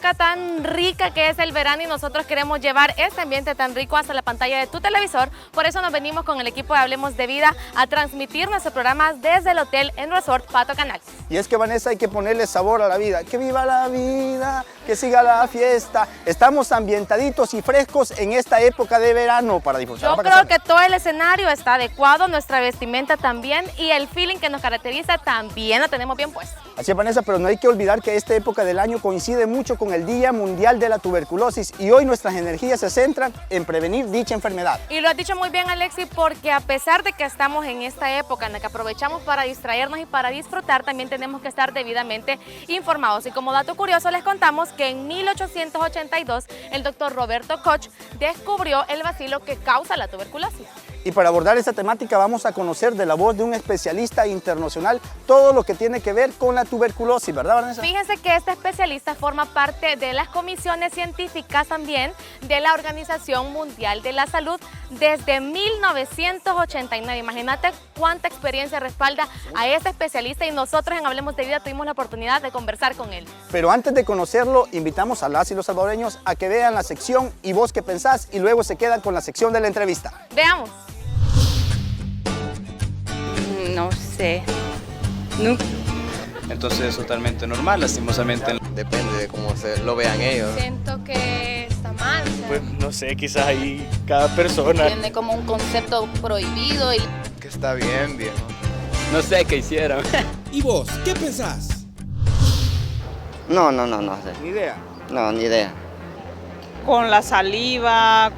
época tan rica que es el verano y nosotros queremos llevar este ambiente tan rico hasta la pantalla de tu televisor. Por eso nos venimos con el equipo de Hablemos de Vida a transmitir nuestro programa desde el Hotel en Resort Pato Canal. Y es que, Vanessa, hay que ponerle sabor a la vida. ¡Que viva la vida! ¡Que siga la fiesta! Estamos ambientaditos y frescos en esta época de verano para disfrutar. Yo creo que todo el escenario está adecuado, nuestra vestimenta también y el feeling que nos caracteriza también lo tenemos bien puesto. Así es, Vanessa, pero no hay que olvidar que esta época del año coincide mucho con el Día Mundial de la Tuberculosis y hoy nuestras energías se centran en prevenir dicha enfermedad. Y lo has dicho muy bien, Alexi, porque a pesar de que estamos en esta época en la que aprovechamos para distraernos y para disfrutar, también tenemos que estar debidamente informados. Y como dato curioso les contamos que en 1882 el doctor Roberto Koch descubrió el bacilo que causa la tuberculosis. Y para abordar esta temática vamos a conocer de la voz de un especialista internacional todo lo que tiene que ver con la tuberculosis, ¿verdad, Vanessa? Fíjense que este especialista forma parte de las comisiones científicas también de la Organización Mundial de la Salud desde 1989. Imagínate cuánta experiencia respalda a este especialista y nosotros en Hablemos de Vida tuvimos la oportunidad de conversar con él. Pero antes de conocerlo, invitamos a las y los salvadoreños a que vean la sección ¿Y vos qué pensás? Y luego se quedan con la sección de la entrevista. Veamos. No sé. No. Entonces es totalmente normal, lastimosamente. Depende de cómo lo vean ellos. Siento que está mal. O sea, pues no sé, quizás ahí cada persona. tiene como un concepto prohibido y Que está bien, viejo. No sé qué hicieron. ¿Y vos qué pensás? No sé. Ni idea. No, ni idea. Con la saliva,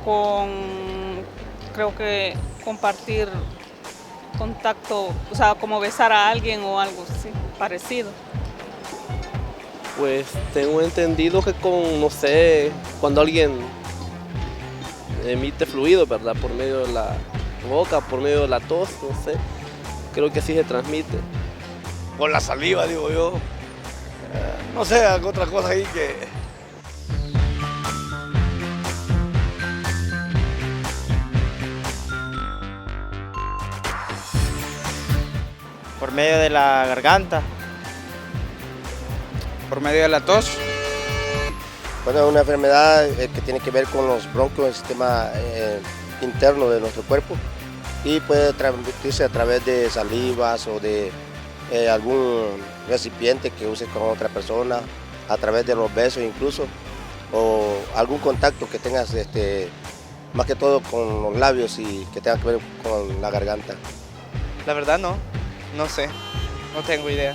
creo que compartir contacto, o sea, como besar a alguien o algo así, parecido. Pues tengo entendido que con, no sé, cuando alguien emite fluido, ¿verdad? Por medio de la boca, por medio de la tos, no sé. Creo que así se transmite. Con la saliva, digo yo. No sé, otra cosa ahí que... Por medio de la garganta. Por medio de la tos. Bueno, es una enfermedad que tiene que ver con los bronquios, el sistema interno de nuestro cuerpo y puede transmitirse a través de salivas o de algún recipiente que use con otra persona, a través de los besos incluso, o algún contacto que tengas, más que todo con los labios y que tenga que ver con la garganta. La verdad no sé, no tengo idea.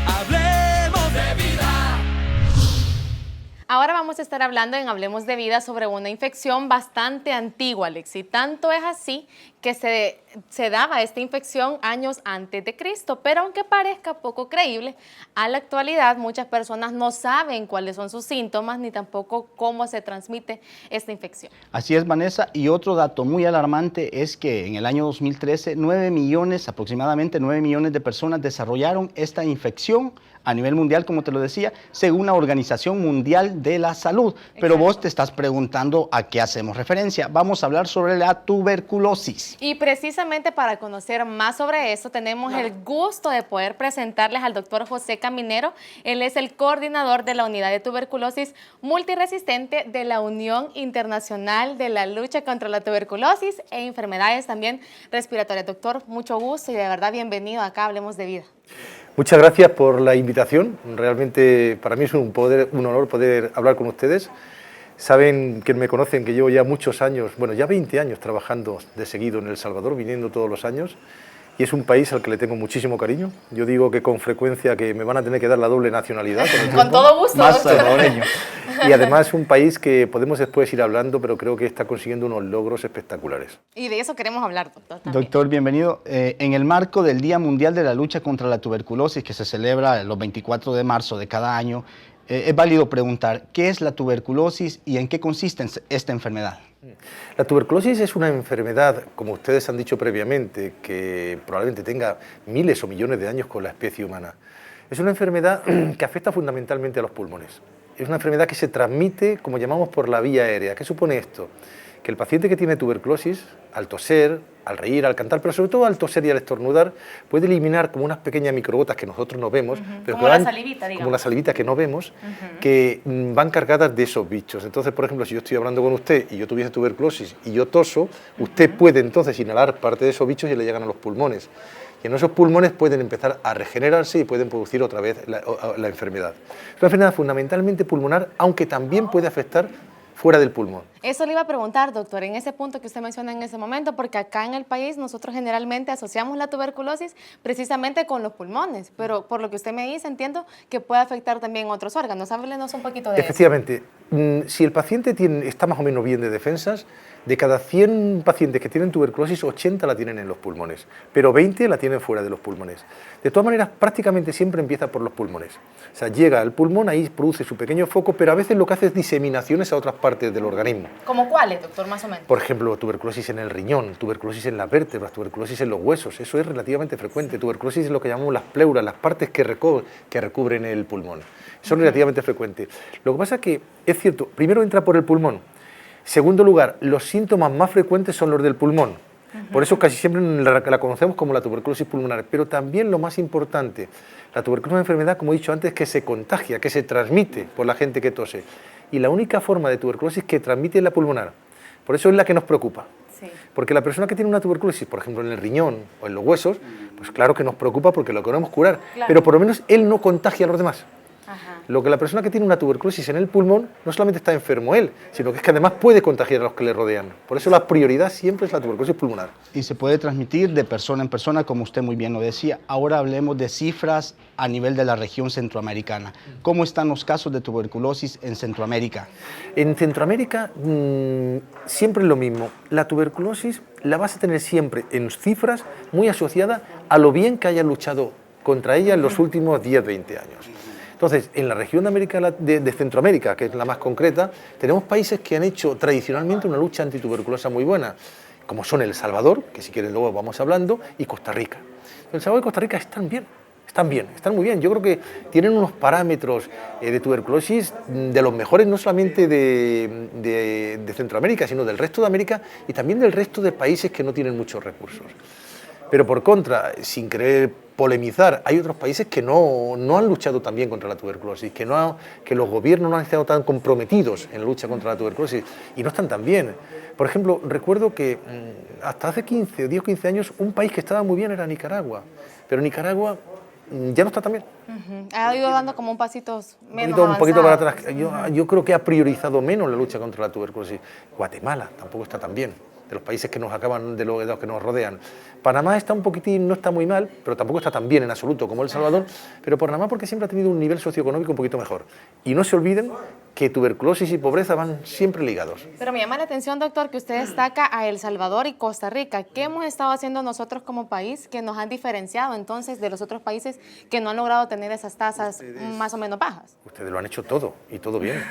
Hablemos de vida. Ahora vamos a estar hablando en Hablemos de Vida sobre una infección bastante antigua, Alexi. Tanto es así que se daba esta infección años antes de Cristo, pero aunque parezca poco creíble, a la actualidad muchas personas no saben cuáles son sus síntomas ni tampoco cómo se transmite esta infección. Así es, Vanessa, y otro dato muy alarmante es que en el año 2013 aproximadamente 9 millones de personas desarrollaron esta infección a nivel mundial, como te lo decía, según la Organización Mundial de la Salud. Pero vos te estás preguntando a qué hacemos referencia. Vamos a hablar sobre la tuberculosis. Y precisamente para conocer más sobre eso, tenemos el gusto de poder presentarles al doctor José Caminero. Él es el coordinador de la Unidad de Tuberculosis Multiresistente de la Unión Internacional de la Lucha contra la Tuberculosis e Enfermedades también respiratorias. Doctor, mucho gusto y de verdad bienvenido acá, Hablemos de Vida. Muchas gracias por la invitación. Realmente para mí es un honor poder hablar con ustedes. Saben que me conocen que llevo ya muchos años, bueno, ya 20 años trabajando de seguido en El Salvador, viniendo todos los años, y es un país al que le tengo muchísimo cariño. Yo digo que con frecuencia que me van a tener que dar la doble nacionalidad. Con todo gusto. Más salvadoreño. Y además es un país que podemos después ir hablando, pero creo que está consiguiendo unos logros espectaculares. Y de eso queremos hablar, doctor. También. Doctor, bienvenido. En el marco del Día Mundial de la Lucha contra la Tuberculosis, que se celebra los 24 de marzo de cada año, es válido preguntar, ¿qué es la tuberculosis y en qué consiste esta enfermedad? La tuberculosis es una enfermedad, como ustedes han dicho previamente, que probablemente tenga miles o millones de años con la especie humana. Es una enfermedad que afecta fundamentalmente a los pulmones. Es una enfermedad que se transmite, como llamamos, por la vía aérea. ¿Qué supone esto? que el paciente que tiene tuberculosis, al toser, al reír, al cantar, pero sobre todo al toser y al estornudar, puede eliminar como unas pequeñas microgotas que nosotros no vemos, pero como que la salivita, digamos. como la salivita que no vemos, que van cargadas de esos bichos. Entonces, por ejemplo, si yo estoy hablando con usted y yo tuviese tuberculosis y yo toso, usted puede entonces inhalar parte de esos bichos y le llegan a los pulmones. Y en esos pulmones pueden empezar a regenerarse y pueden producir otra vez la enfermedad. Es una enfermedad fundamentalmente pulmonar, aunque también puede afectar fuera del pulmón. Eso le iba a preguntar, doctor, en ese punto que usted menciona en ese momento, porque acá en el país nosotros generalmente asociamos la tuberculosis precisamente con los pulmones, pero por lo que usted me dice, entiendo que puede afectar también otros órganos. Háblenos un poquito de Efectivamente, si el paciente está más o menos bien de defensas, de cada 100 pacientes que tienen tuberculosis, 80 la tienen en los pulmones, pero 20 la tienen fuera de los pulmones. De todas maneras, prácticamente siempre empieza por los pulmones. O sea, llega al pulmón, ahí produce su pequeño foco, pero a veces lo que hace es diseminaciones a otras partes del organismo. ¿Cómo cuáles, doctor, más o menos? Por ejemplo, tuberculosis en el riñón, tuberculosis en las vértebras, tuberculosis en los huesos, eso es relativamente frecuente. Tuberculosis es lo que llamamos las pleuras, las partes que recubren el pulmón. Son relativamente frecuentes. Lo que pasa es que, es cierto, primero entra por el pulmón. Segundo lugar, los síntomas más frecuentes son los del pulmón. Por eso casi siempre la conocemos como la tuberculosis pulmonar. Pero también lo más importante, la tuberculosis es una enfermedad, como he dicho antes, que se contagia, que se transmite por la gente que tose. Y la única forma de tuberculosis que transmite es la pulmonar. Por eso es la que nos preocupa. Sí. Porque la persona que tiene una tuberculosis, por ejemplo en el riñón o en los huesos, pues claro que nos preocupa porque lo queremos curar. Claro. Pero por lo menos él no contagia a los demás. Lo que la persona que tiene una tuberculosis en el pulmón no solamente está enfermo él, sino que es que además puede contagiar a los que le rodean. Por eso la prioridad siempre es la tuberculosis pulmonar. Y se puede transmitir de persona en persona, como usted muy bien lo decía. Ahora hablemos de cifras a nivel de la región centroamericana. ¿Cómo están los casos de tuberculosis en Centroamérica? En Centroamérica siempre es lo mismo. La tuberculosis la vas a tener siempre en cifras muy asociada a lo bien que hayan luchado contra ella en los últimos 10-20 años. Entonces, en la región de Centroamérica, que es la más concreta, tenemos países que han hecho tradicionalmente una lucha antituberculosa muy buena, como son El Salvador, que si quieren luego vamos hablando, y Costa Rica. El Salvador y Costa Rica están muy bien. Yo creo que tienen unos parámetros de tuberculosis de los mejores, no solamente de Centroamérica, sino del resto de América y también del resto de países que no tienen muchos recursos. Pero por contra, sin querer polemizar, hay otros países que no han luchado tan bien contra la tuberculosis, que los gobiernos no han estado tan comprometidos en la lucha contra la tuberculosis y no están tan bien. Por ejemplo, recuerdo que hasta hace 10 o 15 años un país que estaba muy bien era Nicaragua, pero Nicaragua ya no está tan bien. Ha ido dando como un pasito menos un poquito para atrás. Yo creo que ha priorizado menos la lucha contra la tuberculosis. Guatemala tampoco está tan bien, de los países que nos acaban, de los que nos rodean. Panamá está un poquitín, no está muy mal, pero tampoco está tan bien en absoluto como El Salvador, pero Panamá porque siempre ha tenido un nivel socioeconómico un poquito mejor. Y no se olviden que tuberculosis y pobreza van siempre ligados. Pero me llama la atención, doctor, que usted destaca a El Salvador y Costa Rica. ¿Qué hemos estado haciendo nosotros como país que nos han diferenciado entonces de los otros países que no han logrado tener esas tasas más o menos bajas? Ustedes lo han hecho todo, y todo bien.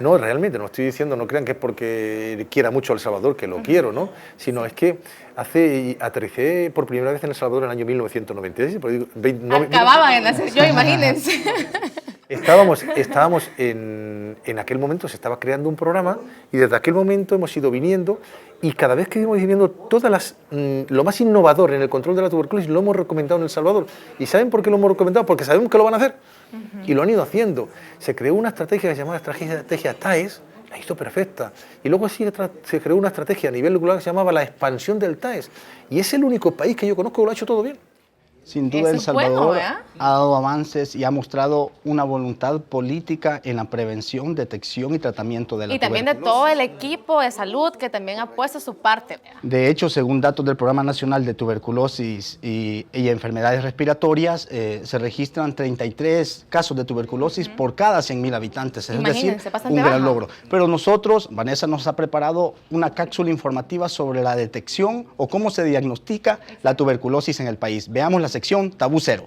No, realmente, no estoy diciendo, no crean que es porque quiera mucho a El Salvador, que lo quiero, ¿no? Sino es que aterricé por primera vez en El Salvador en el año 1996. Acababa de nacer yo, imagínense. Estábamos en aquel momento, se estaba creando un programa y desde aquel momento hemos ido viniendo y cada vez que hemos viniendo lo más innovador en el control de la tuberculosis lo hemos recomendado en El Salvador. ¿Y saben por qué lo hemos recomendado? Porque sabemos que lo van a hacer y lo han ido haciendo. Se creó una estrategia que se llama estrategia TAES, la hizo perfecta. Y luego se creó una estrategia a nivel global que se llamaba la expansión del TAES. Y es el único país que yo conozco que lo ha hecho todo bien. Sin duda El Salvador ha dado avances y ha mostrado una voluntad política en la prevención, detección y tratamiento de la tuberculosis. Y también de todo el equipo de salud que también ha puesto su parte. De hecho, según datos del Programa Nacional de Tuberculosis y Enfermedades Respiratorias, se registran 33 casos de tuberculosis por cada 100.000 habitantes, es decir, un gran logro. Pero nosotros, Vanessa nos ha preparado una cápsula informativa sobre la detección o cómo se diagnostica la tuberculosis en el país. Veamos la sección Tabú Cero.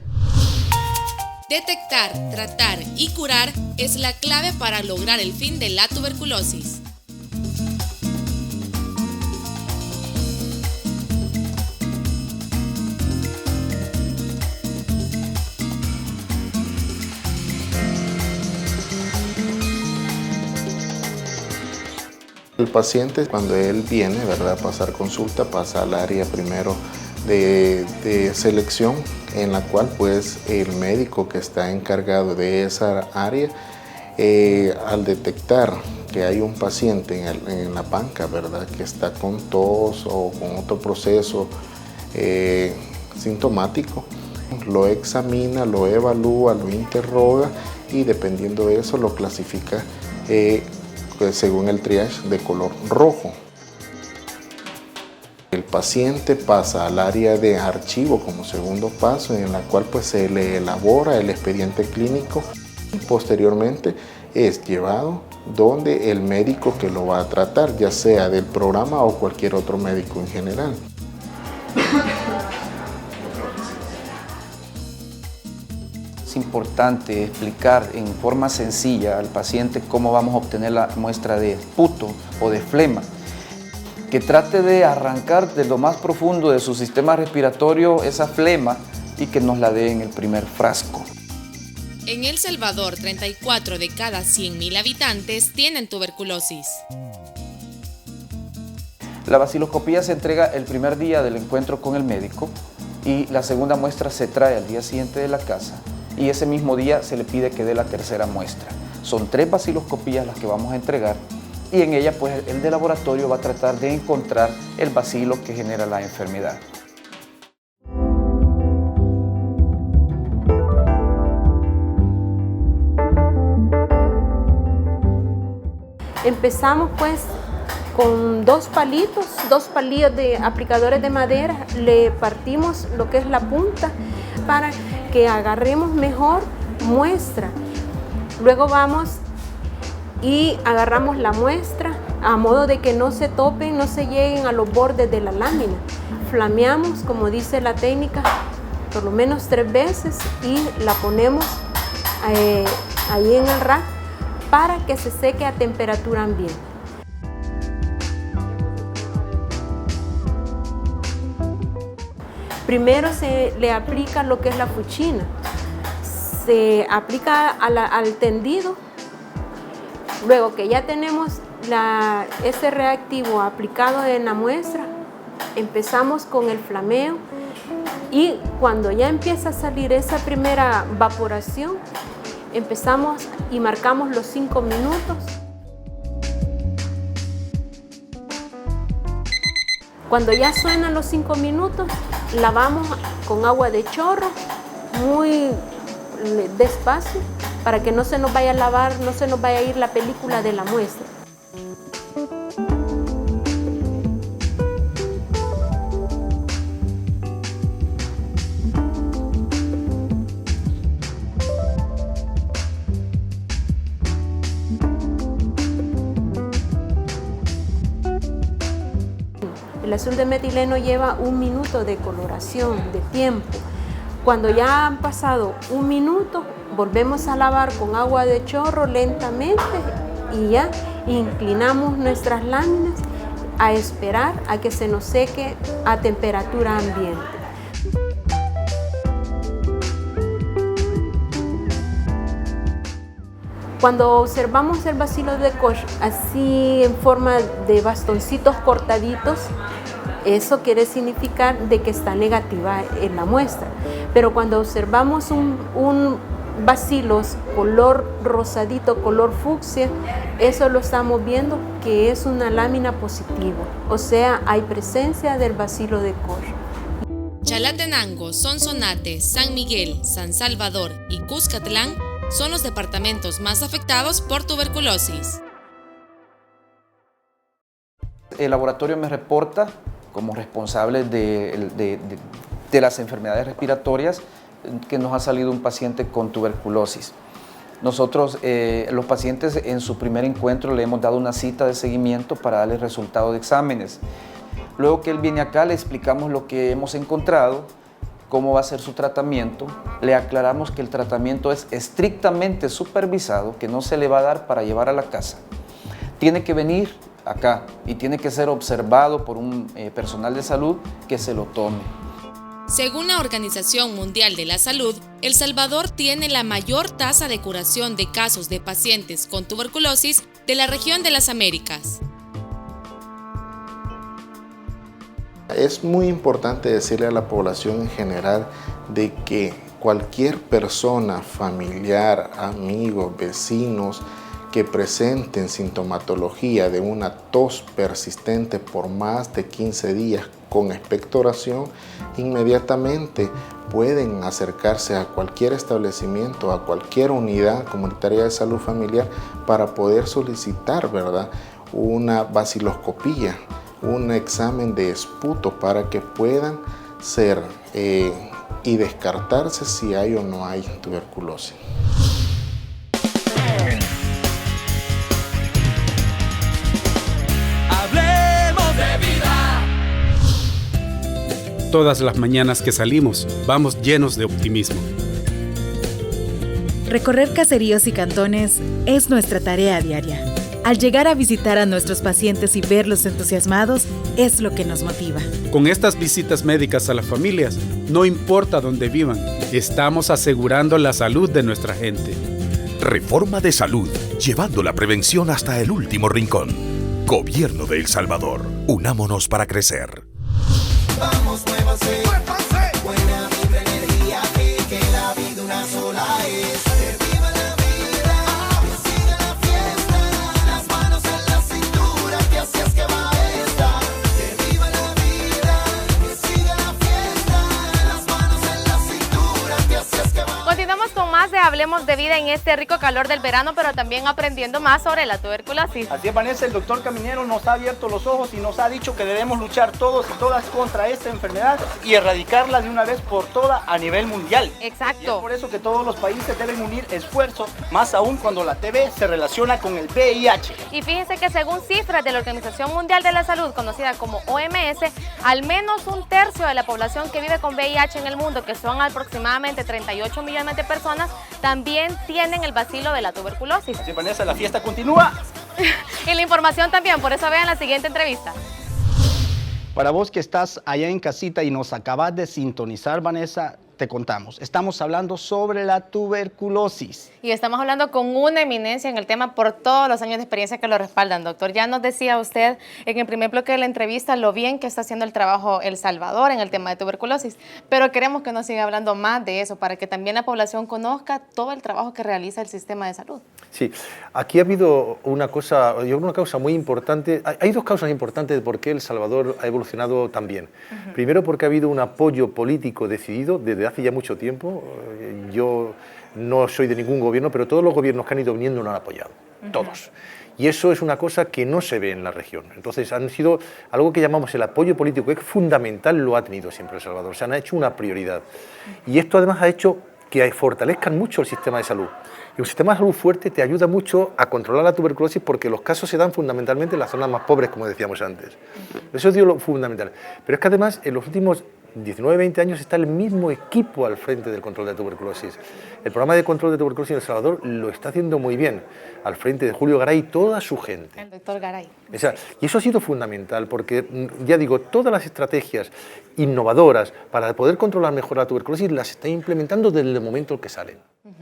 Detectar, tratar y curar es la clave para lograr el fin de la tuberculosis. El paciente, cuando él viene, ¿verdad?, a pasar consulta, pasa al área primero de selección, en la cual pues el médico que está encargado de esa área, al detectar que hay un paciente en la banca, ¿verdad?, que está con tos o con otro proceso sintomático, lo examina, lo evalúa, lo interroga y dependiendo de eso lo clasifica pues, según el triage de color rojo. El paciente pasa al área de archivo como segundo paso, en la cual pues, se le elabora el expediente clínico y posteriormente es llevado donde el médico que lo va a tratar, ya sea del programa o cualquier otro médico en general. Es importante explicar en forma sencilla al paciente cómo vamos a obtener la muestra de esputo o de flema. Que trate de arrancar de lo más profundo de su sistema respiratorio esa flema y que nos la dé en el primer frasco. En El Salvador, 34 de cada 100.000 habitantes tienen tuberculosis. La vaciloscopía se entrega el primer día del encuentro con el médico y la segunda muestra se trae al día siguiente de la casa y ese mismo día se le pide que dé la tercera muestra. Son 3 vaciloscopías las que vamos a entregar y en ella pues el de laboratorio va a tratar de encontrar el bacilo que genera la enfermedad. Empezamos pues con 2 palillos de aplicadores de madera, le partimos lo que es la punta para que agarremos mejor muestra. Luego vamos y agarramos la muestra a modo de que no se topen, no se lleguen a los bordes de la lámina. Flameamos, como dice la técnica, por lo menos 3 veces y la ponemos ahí en el rack para que se seque a temperatura ambiente. Primero se le aplica lo que es la fuchina. Se aplica al tendido. Luego que ya tenemos ese reactivo aplicado en la muestra, empezamos con el flameo y cuando ya empieza a salir esa primera evaporación, empezamos y marcamos los 5 minutos. Cuando ya suenan los 5 minutos, lavamos con agua de chorro muy despacio para que no se nos vaya a lavar, no se nos vaya a ir la película de la muestra. El azul de metileno lleva 1 minuto de coloración, de tiempo. Cuando ya han pasado 1 minuto, volvemos a lavar con agua de chorro lentamente y ya inclinamos nuestras láminas a esperar a que se nos seque a temperatura ambiente. Cuando observamos el bacilo de Koch así en forma de bastoncitos cortaditos, eso quiere significar de que está negativa en la muestra. Pero cuando observamos un bacilos color rosadito, color fucsia, eso lo estamos viendo que es una lámina positiva. O sea, hay presencia del bacilo de Koch. Chalatenango, Sonsonate, San Miguel, San Salvador y Cuscatlán son los departamentos más afectados por tuberculosis. El laboratorio me reporta como responsable de las enfermedades respiratorias que nos ha salido un paciente con tuberculosis. Nosotros, los pacientes en su primer encuentro le hemos dado una cita de seguimiento para darle resultado de exámenes. Luego que él viene acá le explicamos lo que hemos encontrado, cómo va a ser su tratamiento, le aclaramos que el tratamiento es estrictamente supervisado, que no se le va a dar para llevar a la casa. Tiene que venir acá y tiene que ser observado por un personal de salud que se lo tome. Según la Organización Mundial de la Salud, El Salvador tiene la mayor tasa de curación de casos de pacientes con tuberculosis de la región de las Américas. Es muy importante decirle a la población en general de que cualquier persona, familiar, amigos, vecinos, que presenten sintomatología de una tos persistente por más de 15 días con expectoración, inmediatamente pueden acercarse a cualquier establecimiento, a cualquier unidad comunitaria de salud familiar para poder solicitar, ¿verdad?, una baciloscopía, un examen de esputo para que puedan ser y descartarse si hay o no hay tuberculosis. Hablemos de vida. Todas las mañanas que salimos, vamos llenos de optimismo. Recorrer caseríos y cantones es nuestra tarea diaria. Al llegar a visitar a nuestros pacientes y verlos entusiasmados, es lo que nos motiva. Con estas visitas médicas a las familias, no importa dónde vivan, estamos asegurando la salud de nuestra gente. Reforma de salud, llevando la prevención hasta el último rincón. Gobierno de El Salvador, unámonos para crecer. Vamos, muévanse. Buena vibra, energía, que la vida una sola es. Que viva la vida, que siga la fiesta. Las manos en la cintura, que así es que va esta. Que viva la vida, que siga la fiesta. Las manos en la cintura, que así es que va. Continuamos con más de Hablemos de Vida en este rico calor del verano, pero también aprendiendo más sobre la tuberculosis. Así es, Vanessa, el doctor Caminero nos ha abierto los ojos y nos ha dicho que debemos luchar todos y todas contra esta enfermedad y erradicarla de una vez por todas a nivel mundial. Exacto. Y es por eso que todos los países deben unir esfuerzos, más aún cuando la TB se relaciona con el VIH. Y fíjense que según cifras de la Organización Mundial de la Salud, conocida como OMS, al menos un tercio de la población que vive con VIH en el mundo, que son aproximadamente 38 millones de personas, también tienen el bacilo de la tuberculosis. Así, Vanessa, la fiesta continúa. Y la información también, por eso vean la siguiente entrevista. Para vos que estás allá en casita y nos acabas de sintonizar, Vanessa, te contamos. Estamos hablando sobre la tuberculosis. Y estamos hablando con una eminencia en el tema por todos los años de experiencia que lo respaldan, doctor. Ya nos decía usted en el primer bloque de la entrevista lo bien que está haciendo el trabajo El Salvador en el tema de tuberculosis, pero queremos que nos siga hablando más de eso para que también la población conozca todo el trabajo que realiza el sistema de salud. Sí, aquí ha habido una causa muy importante. Hay dos causas importantes de por qué El Salvador ha evolucionado tan bien. Primero, porque ha habido un apoyo político decidido desde hace ya mucho tiempo. Yo no soy de ningún gobierno, pero todos los gobiernos que han ido viniendo lo han apoyado, todos. Y eso es una cosa que no se ve en la región. Entonces han sido algo que llamamos el apoyo político, que es fundamental, lo ha tenido siempre El Salvador. Se han hecho una prioridad. Y esto además ha hecho que fortalezcan mucho el sistema de salud. Y un sistema de salud fuerte te ayuda mucho a controlar la tuberculosis porque los casos se dan fundamentalmente en las zonas más pobres, como decíamos antes. Eso es lo fundamental. Pero es que además en los últimos 19-20 años está el mismo equipo al frente del control de tuberculosis. El programa de control de tuberculosis en El Salvador lo está haciendo muy bien, al frente de Julio Garay y toda su gente. El doctor Garay. O sea, y eso ha sido fundamental porque, ya digo, todas las estrategias innovadoras para poder controlar mejor la tuberculosis las está implementando desde el momento en que salen.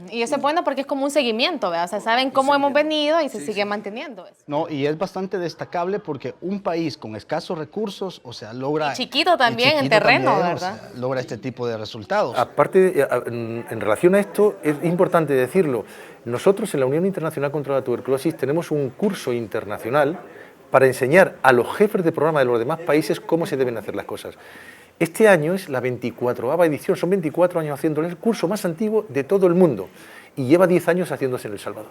Y eso es bueno porque es como un seguimiento, ¿verdad? O sea, saben cómo hemos venido y se sigue manteniendo eso. No, y es bastante destacable porque un país con escasos recursos, o sea, logra... Y chiquito también en terreno, ¿verdad? O sea, logra este tipo de resultados. Aparte, en relación a esto, es importante decirlo, nosotros en la Unión Internacional contra la Tuberculosis tenemos un curso internacional para enseñar a los jefes de programa de los demás países cómo se deben hacer las cosas. Este año es la 24ª edición, son 24 años haciéndolo, es el curso más antiguo de todo el mundo y lleva 10 años haciéndose en El Salvador.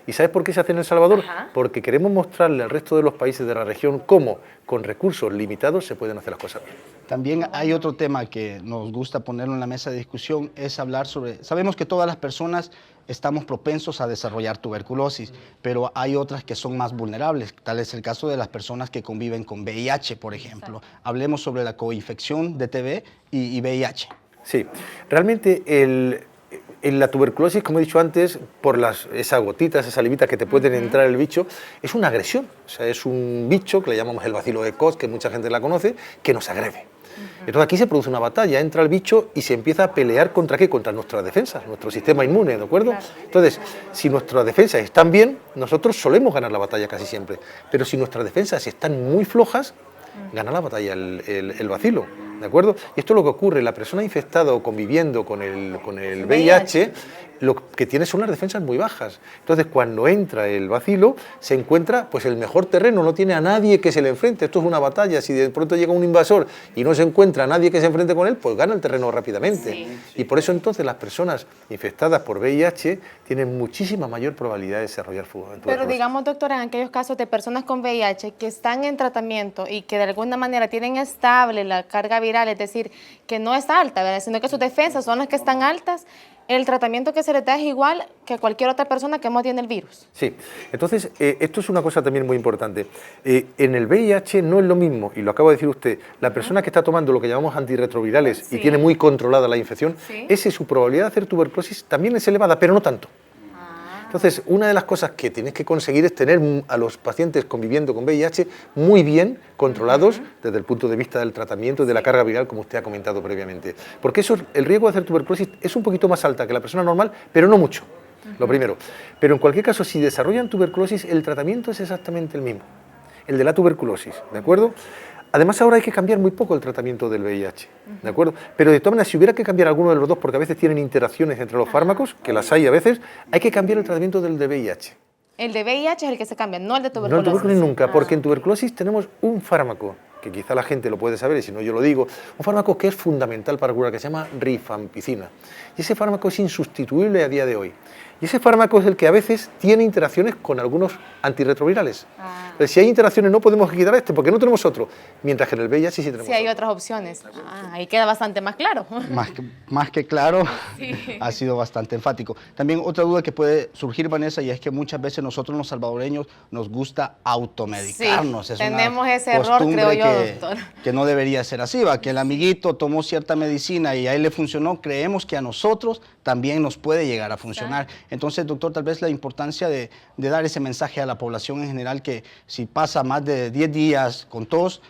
¿Y sabes por qué se hace en El Salvador? Porque queremos mostrarle al resto de los países de la región cómo, con recursos limitados, se pueden hacer las cosas bien. También hay otro tema que nos gusta ponerlo en la mesa de discusión, es hablar sobre... Sabemos que todas las personas estamos propensos a desarrollar tuberculosis, pero hay otras que son más vulnerables, tal es el caso de las personas que conviven con VIH, por ejemplo. Hablemos sobre la coinfección de TB y VIH. Sí, realmente en la tuberculosis, como he dicho antes, por esas gotitas, esas salivitas que te pueden entrar el bicho, es una agresión. O sea, es un bicho que le llamamos el bacilo de Koch, que mucha gente la conoce, que nos agrede. Entonces aquí se produce una batalla, entra el bicho y se empieza a pelear ¿contra qué? Contra nuestras defensas, nuestro sistema inmune, ¿de acuerdo? Claro. Entonces, si nuestras defensas están bien, nosotros solemos ganar la batalla casi siempre. Pero si nuestras defensas están muy flojas, gana la batalla el bacilo, ¿de acuerdo? Y esto es lo que ocurre, la persona infectada o conviviendo con el VIH, lo que tiene son las defensas muy bajas. Entonces, cuando entra el bacilo, se encuentra pues el mejor terreno, no tiene a nadie que se le enfrente. Esto es una batalla, si de pronto llega un invasor y no se encuentra a nadie que se enfrente con él, pues gana el terreno rápidamente. Sí. Y por eso entonces las personas infectadas por VIH tienen muchísima mayor probabilidad de desarrollar tuberculosis. Pero digamos, doctora, en aquellos casos de personas con VIH que están en tratamiento y que de alguna manera tienen estable la carga viral, es decir, que no es alta, ¿verdad?, sino que sus defensas son las que están altas, el tratamiento que se les da es igual que cualquier otra persona que no tiene el virus. Sí, entonces esto es una cosa también muy importante. En el VIH no es lo mismo, y lo acaba de decir usted, la persona que está tomando lo que llamamos antirretrovirales y tiene muy controlada la infección, su probabilidad de hacer tuberculosis también es elevada, pero no tanto. Entonces, una de las cosas que tienes que conseguir es tener a los pacientes conviviendo con VIH muy bien controlados desde el punto de vista del tratamiento y de la carga viral, como usted ha comentado previamente. Porque el riesgo de hacer tuberculosis es un poquito más alta que la persona normal, pero no mucho, lo primero. Pero en cualquier caso, si desarrollan tuberculosis, el tratamiento es exactamente el mismo, el de la tuberculosis, ¿de acuerdo? Además, ahora hay que cambiar muy poco el tratamiento del VIH, ¿de acuerdo? Pero de todas maneras, si hubiera que cambiar alguno de los dos, porque a veces tienen interacciones entre los fármacos, que las hay a veces, hay que cambiar el tratamiento del de VIH. El de VIH es el que se cambia, no el de tuberculosis. No el de tuberculosis nunca, porque en tuberculosis tenemos un fármaco, que quizá la gente lo puede saber, y si no yo lo digo, un fármaco que es fundamental para curar, que se llama rifampicina. Y ese fármaco es insustituible a día de hoy. Y ese fármaco es el que a veces tiene interacciones con algunos antirretrovirales. Pero si hay interacciones no podemos quitar este porque no tenemos otro, mientras que en el VIH sí tenemos hay otras opciones. Ahí queda bastante más claro. Más que claro, ha sido bastante enfático. También otra duda que puede surgir, Vanessa, y es que muchas veces nosotros los salvadoreños nos gusta automedicarnos. Sí, tenemos ese error, creo yo, doctor. Que no debería ser así, ¿va? Que el amiguito tomó cierta medicina y a él le funcionó, creemos que a nosotros también nos puede llegar a funcionar. Entonces, doctor, tal vez la importancia de dar ese mensaje a la población en general que si pasa más de 10 días con tos,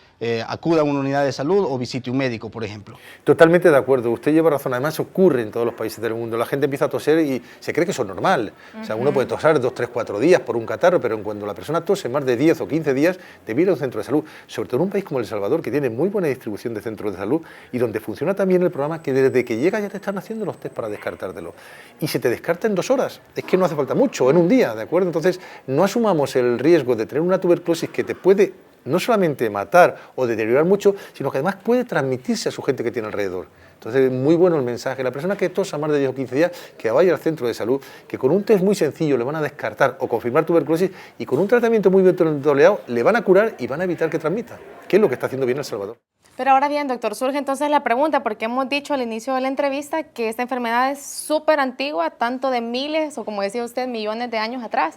acuda a una unidad de salud o visite un médico, por ejemplo. Totalmente de acuerdo, usted lleva razón, además ocurre en todos los países del mundo, la gente empieza a toser y se cree que eso es normal, o sea, uno puede tosar 2, 3, 4 días por un catarro, pero cuando la persona tose más de 10 o 15 días, debe ir a un centro de salud, sobre todo en un país como El Salvador, que tiene muy buena distribución de centros de salud y donde funciona también el programa que desde que llega ya te están haciendo los test para descartártelo, y se te descarta en 2 horas, es que no hace falta mucho, en un día, ¿de acuerdo? Entonces, no asumamos el riesgo de tener una tuberculosis que te puede no solamente matar o deteriorar mucho, sino que además puede transmitirse a su gente que tiene alrededor. Entonces, muy bueno el mensaje. La persona que tosa más de 10 o 15 días, que vaya al centro de salud, que con un test muy sencillo le van a descartar o confirmar tuberculosis y con un tratamiento muy bien tolerado le van a curar y van a evitar que transmita, que es lo que está haciendo bien El Salvador. Pero ahora bien, doctor, surge entonces la pregunta, porque hemos dicho al inicio de la entrevista que esta enfermedad es súper antigua, tanto de miles o, como decía usted, millones de años atrás.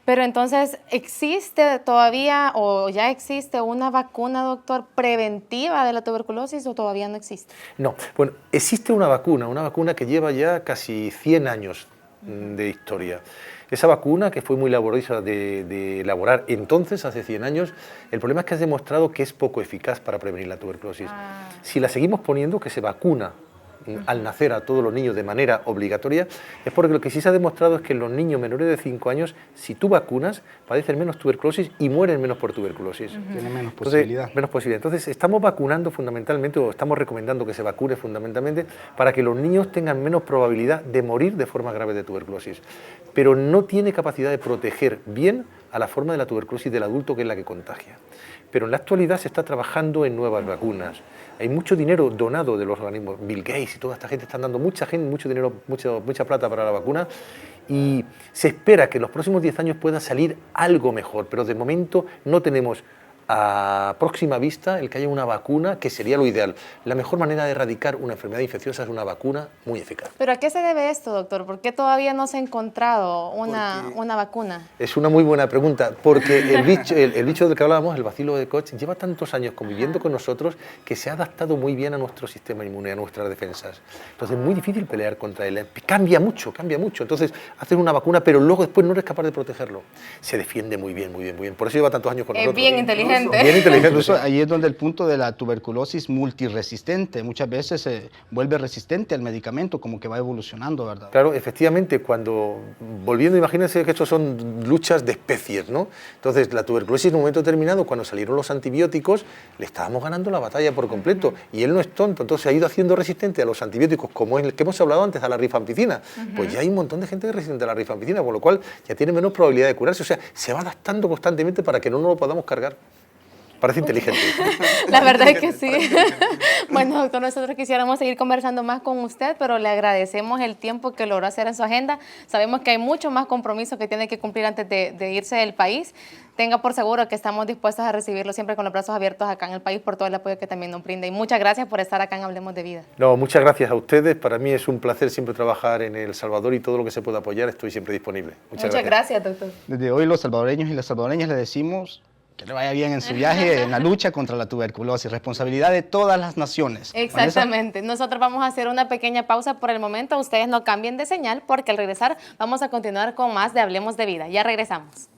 Pero entonces, ¿existe todavía o ya existe una vacuna, doctor, preventiva de la tuberculosis o todavía no existe? No, bueno, existe una vacuna que lleva ya casi 100 años de historia. Esa vacuna, que fue muy laboriosa de elaborar entonces, hace 100 años, el problema es que has demostrado que es poco eficaz para prevenir la tuberculosis. Si la seguimos poniendo, que se vacuna al nacer a todos los niños de manera obligatoria, es porque lo que sí se ha demostrado es que los niños menores de 5 años, si tú vacunas, padecen menos tuberculosis y mueren menos por tuberculosis. Tiene menos posibilidad. Menos posibilidad. Entonces, estamos vacunando fundamentalmente, o estamos recomendando que se vacune fundamentalmente, para que los niños tengan menos probabilidad de morir de forma grave de tuberculosis. Pero no tiene capacidad de proteger bien a la forma de la tuberculosis del adulto, que es la que contagia. Pero en la actualidad se está trabajando en nuevas vacunas. Hay mucho dinero donado de los organismos, Bill Gates y toda esta gente están dando mucha dinero, mucha plata para la vacuna, y se espera que en los próximos 10 años pueda salir algo mejor, pero de momento no tenemos a próxima vista el que haya una vacuna, que sería lo ideal. La mejor manera de erradicar una enfermedad infecciosa es una vacuna muy eficaz. ¿Pero a qué se debe esto, doctor? ¿Por qué todavía no se ha encontrado una vacuna? Es una muy buena pregunta, porque el bicho del que hablábamos, el bacilo de Koch, lleva tantos años conviviendo con nosotros que se ha adaptado muy bien a nuestro sistema inmune, a nuestras defensas. Entonces es muy difícil pelear contra él. Cambia mucho. Entonces haces una vacuna, pero luego después no eres capaz de protegerlo. Se defiende muy bien. Por eso lleva tantos años con nosotros. Es bien inteligente. inteligente. Bien inteligente. Incluso ahí es donde el punto de la tuberculosis multiresistente, muchas veces se vuelve resistente al medicamento, como que va evolucionando, ¿verdad? Claro, efectivamente, volviendo, imagínense que estos son luchas de especies, ¿no? Entonces, la tuberculosis en un momento determinado, cuando salieron los antibióticos, le estábamos ganando la batalla por completo, y él no es tonto, entonces se ha ido haciendo resistente a los antibióticos, como es el que hemos hablado antes, a la rifampicina. Pues ya hay un montón de gente que es resistente a la rifampicina, con lo cual ya tiene menos probabilidad de curarse, o sea, se va adaptando constantemente para que no nos lo podamos cargar. Parece inteligente. La verdad es que sí. Bueno, doctor, nosotros quisiéramos seguir conversando más con usted, pero le agradecemos el tiempo que logró hacer en su agenda. Sabemos que hay mucho más compromisos que tiene que cumplir antes de irse del país. Tenga por seguro que estamos dispuestos a recibirlo siempre con los brazos abiertos acá en el país por todo el apoyo que también nos brinda. Y muchas gracias por estar acá en Hablemos de Vida. No, muchas gracias a ustedes. Para mí es un placer siempre trabajar en El Salvador y todo lo que se pueda apoyar estoy siempre disponible. Muchas gracias, doctor. Desde hoy los salvadoreños y las salvadoreñas le decimos que le vaya bien en su viaje en la lucha contra la tuberculosis, responsabilidad de todas las naciones. Exactamente. Nosotros vamos a hacer una pequeña pausa por el momento. Ustedes no cambien de señal porque al regresar vamos a continuar con más de Hablemos de Vida. Ya regresamos.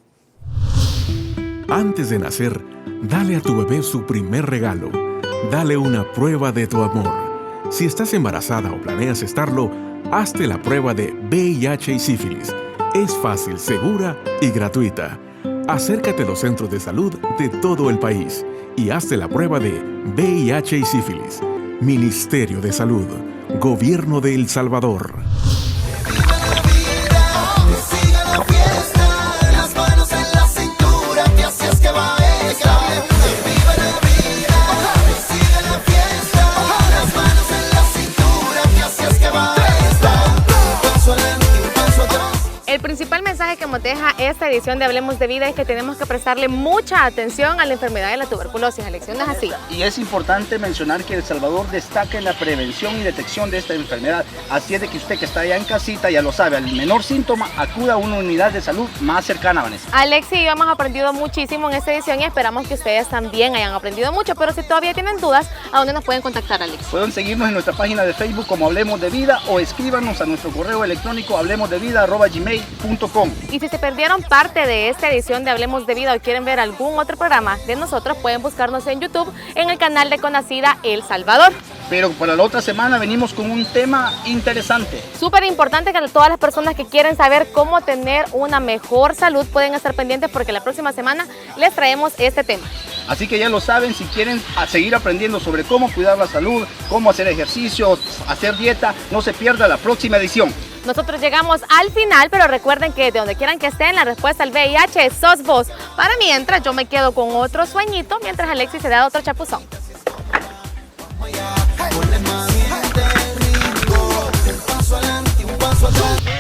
Antes de nacer, dale a tu bebé su primer regalo. Dale una prueba de tu amor. Si estás embarazada o planeas estarlo, hazte la prueba de VIH y sífilis. Es fácil, segura y gratuita. Acércate a los centros de salud de todo el país y hazte la prueba de VIH y sífilis. Ministerio de Salud, Gobierno de El Salvador. El principal mensaje que nos deja esta edición de Hablemos de Vida es que tenemos que prestarle mucha atención a la enfermedad de la tuberculosis. Elección es así. Y es importante mencionar que El Salvador destaca en la prevención y detección de esta enfermedad. Así es de que usted que está allá en casita ya lo sabe, al menor síntoma acuda a una unidad de salud más cercana, Vanessa. Alexi y yo hemos aprendido muchísimo en esta edición y esperamos que ustedes también hayan aprendido mucho. Pero si todavía tienen dudas, ¿a dónde nos pueden contactar, Alex? Pueden seguirnos en nuestra página de Facebook como Hablemos de Vida o escríbanos a nuestro correo electrónico hablemosdevida@gmail.com. Y si se perdieron parte de esta edición de Hablemos de Vida o quieren ver algún otro programa de nosotros, pueden buscarnos en YouTube en el canal de Conacida El Salvador. Pero para la otra semana venimos con un tema interesante. Súper importante que todas las personas que quieren saber cómo tener una mejor salud pueden estar pendientes porque la próxima semana les traemos este tema. Así que ya lo saben, si quieren seguir aprendiendo sobre cómo cuidar la salud, cómo hacer ejercicio, hacer dieta, no se pierda la próxima edición. Nosotros llegamos al final, pero recuerden que de donde quieran que estén, la respuesta al VIH sos vos. Para mientras, yo me quedo con otro sueñito, mientras Alexis se da otro chapuzón. Ponle más rico, un paso adelante, un paso atrás.